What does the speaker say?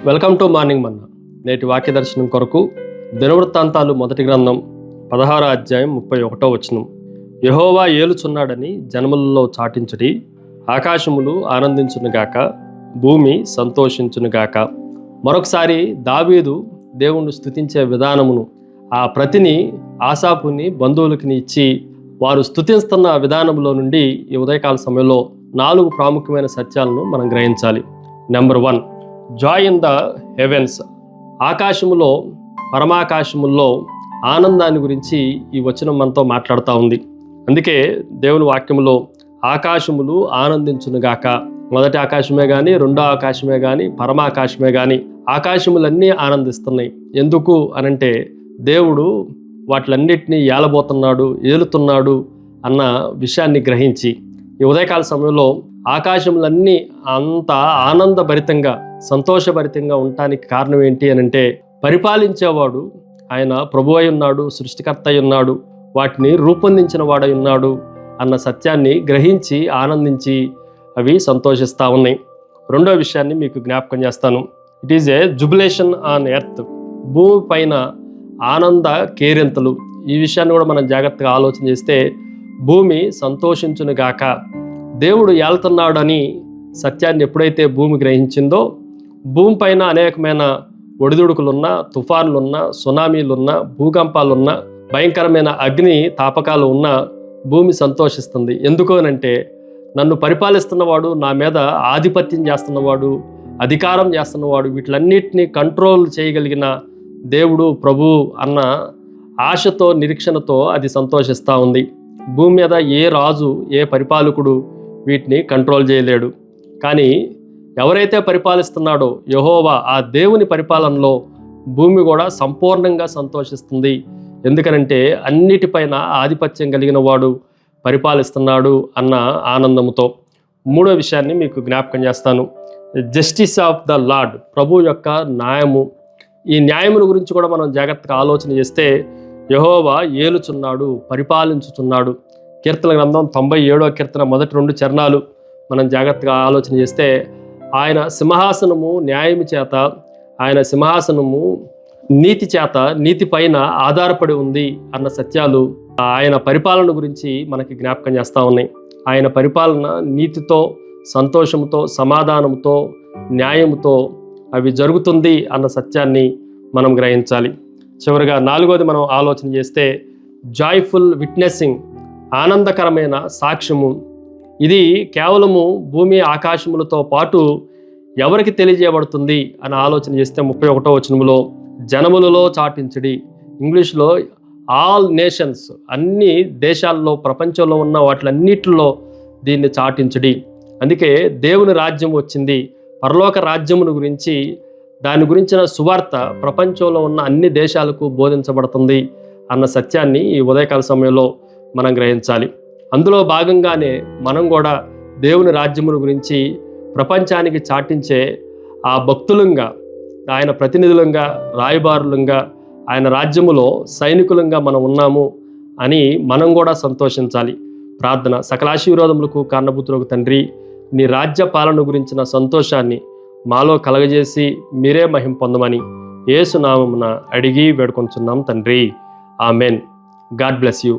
Welcome to morning మన్నా. నేటి వాక్య దర్శనం కొరకు దినవృత్తాంతాలు 1 గ్రంథం 16వ అధ్యాయం 31వ వచనం. యెహోవా ఏలుచున్నాడని జనములలో చాటించుడి, ఆకాశములు ఆనందించునుగాక, భూమి సంతోషించునుగాక. మరొకసారి దావీదు దేవుణ్ణి స్తుతించే విధానమును, ఆ ప్రతిని ఆసాపుని బంధువులకి ఇచ్చి వారు స్తుతిస్తున్న విధానంలో నుండి ఈ ఉదయకాల సమయంలో 4 ప్రాముఖ్యమైన సత్యాలను మనం గ్రహించాలి. Number 1, joy in the heavens. ఆకాశములో, పరమాకాశముల్లో ఆనందాన్ని గురించి ఈ వచనం మనతో మాట్లాడుతూ ఉంది. అందుకే దేవుని వాక్యములో ఆకాశములు ఆనందించునుగాక, మొదటి ఆకాశమే కానీ, రెండో ఆకాశమే కానీ, పరమాకాశమే కానీ, ఆకాశములన్నీ ఆనందిస్తున్నాయి. ఎందుకు అనంటే దేవుడు వాటిలన్నిటినీ ఏలబోతున్నాడు, ఏలుతున్నాడు అన్న విషయాన్ని గ్రహించి ఈ ఉదయకాల సమయంలో ఆకాశములన్నీ అంత ఆనందభరితంగా, సంతోషభరితంగా ఉండటానికి కారణం ఏంటి అనంటే, పరిపాలించేవాడు ఆయన ప్రభువు అయి ఉన్నాడు, సృష్టికర్త అయి ఉన్నాడు, వాటిని రూపొందించిన వాడై ఉన్నాడు అన్న సత్యాన్ని గ్రహించి ఆనందించి అవి సంతోషిస్తూ ఉన్నాయి. రెండో విషయాన్ని మీకు జ్ఞాపకం చేస్తాను. It is a jubilation on earth. భూమి పైన ఆనంద కేరింతలు. ఈ విషయాన్ని కూడా మనం జాగ్రత్తగా ఆలోచన చేస్తే, భూమి సంతోషించునుగాక. దేవుడు ఏళ్తున్నాడని సత్యాన్ని ఎప్పుడైతే భూమి గ్రహించిందో, భూమి పైన అనేకమైన ఒడిదుడుకులున్నా, తుఫాన్లున్నా, సునామీలున్నా, భూకంపాలున్నా, భయంకరమైన అగ్ని తాపకాలు ఉన్నా భూమి సంతోషిస్తుంది. ఎందుకు అనంటే, నన్ను పరిపాలిస్తున్నవాడు, నా మీద ఆధిపత్యం చేస్తున్నవాడు, అధికారం చేస్తున్నవాడు, వీటిలన్నిటినీ కంట్రోల్ చేయగలిగిన దేవుడు ప్రభు అన్న ఆశతో, నిరీక్షణతో అది సంతోషిస్తూ ఉంది. భూమి మీద ఏ రాజు, ఏ పరిపాలకుడు వీటిని కంట్రోల్ చేయలేడు. కానీ ఎవరైతే పరిపాలిస్తున్నాడో యెహోవా, ఆ దేవుని పరిపాలనలో భూమి కూడా సంపూర్ణంగా సంతోషిస్తుంది. ఎందుకనంటే అన్నిటిపైన ఆధిపత్యం కలిగిన వాడు పరిపాలిస్తున్నాడు అన్న ఆనందంతో. మూడో విషయాన్ని మీకు జ్ఞాపకం చేస్తాను. జస్టిస్ ఆఫ్ ద లార్డ్, ప్రభు యొక్క న్యాయము. ఈ న్యాయముల గురించి కూడా మనం జాగ్రత్తగా ఆలోచన చేస్తే, యెహోవా ఏలుచున్నాడు, పరిపాలించుచున్నాడు. కీర్తన గ్రంథం 97వ కీర్తన మొదటి 2 చరణాలు మనం జాగ్రత్తగా ఆలోచన చేస్తే, ఆయన సింహాసనము న్యాయము చేత, ఆయన సింహాసనము నీతి చేత, నీతి పైన ఆధారపడి ఉంది అన్న సత్యాలు ఆయన పరిపాలన గురించి మనకి జ్ఞాపకం చేస్తూ ఉన్నాయి. ఆయన పరిపాలన నీతితో, సంతోషంతో, సమాధానంతో, న్యాయముతో అవి జరుగుతుంది అన్న సత్యాన్ని మనం గ్రహించాలి. చివరిగా 4వది మనం ఆలోచన చేస్తే, జాయ్ఫుల్ విట్నెసింగ్, ఆనందకరమైన సాక్ష్యము. ఇది కేవలము భూమి ఆకాశములతో పాటు ఎవరికి తెలియజేయబడుతుంది అని ఆలోచన చేస్తే 31వ వచనములో జనములలో చాటించుడి. ఇంగ్లీష్లో ఆల్ నేషన్స్, అన్ని దేశాల్లో, ప్రపంచంలో ఉన్న వాటిలన్నిటిలో దీన్ని చాటించుడి. అందుకే దేవుని రాజ్యం వచ్చింది, పరలోక రాజ్యమును గురించి, దాని గురించిన సువార్త ప్రపంచంలో ఉన్న అన్ని దేశాలకు బోధించబడుతుంది అన్న సత్యాన్ని ఈ ఉదయకాల సమయంలో మనం గ్రహించాలి. అందులో భాగంగానే మనం కూడా దేవుని రాజ్యమును గురించి ప్రపంచానికి చాటించే ఆ భక్తులంగా, ఆయన ప్రతినిధులంగా, రాయబారులంగా, ఆయన రాజ్యములో సైనికులంగా మనం ఉన్నాము అని మనం కూడా సంతోషించాలి. ప్రార్థన. సకల ఆశీర్వాదములకు కారణభూతులకు తండ్రి, నీ రాజ్య పాలన గురించిన సంతోషాన్ని మాలో కలగజేసి మీరే మహిమ పొందమని యేసు నామమున అడిగి వేడుకొంచున్నాం తండ్రి. ఆమెన్. God bless you.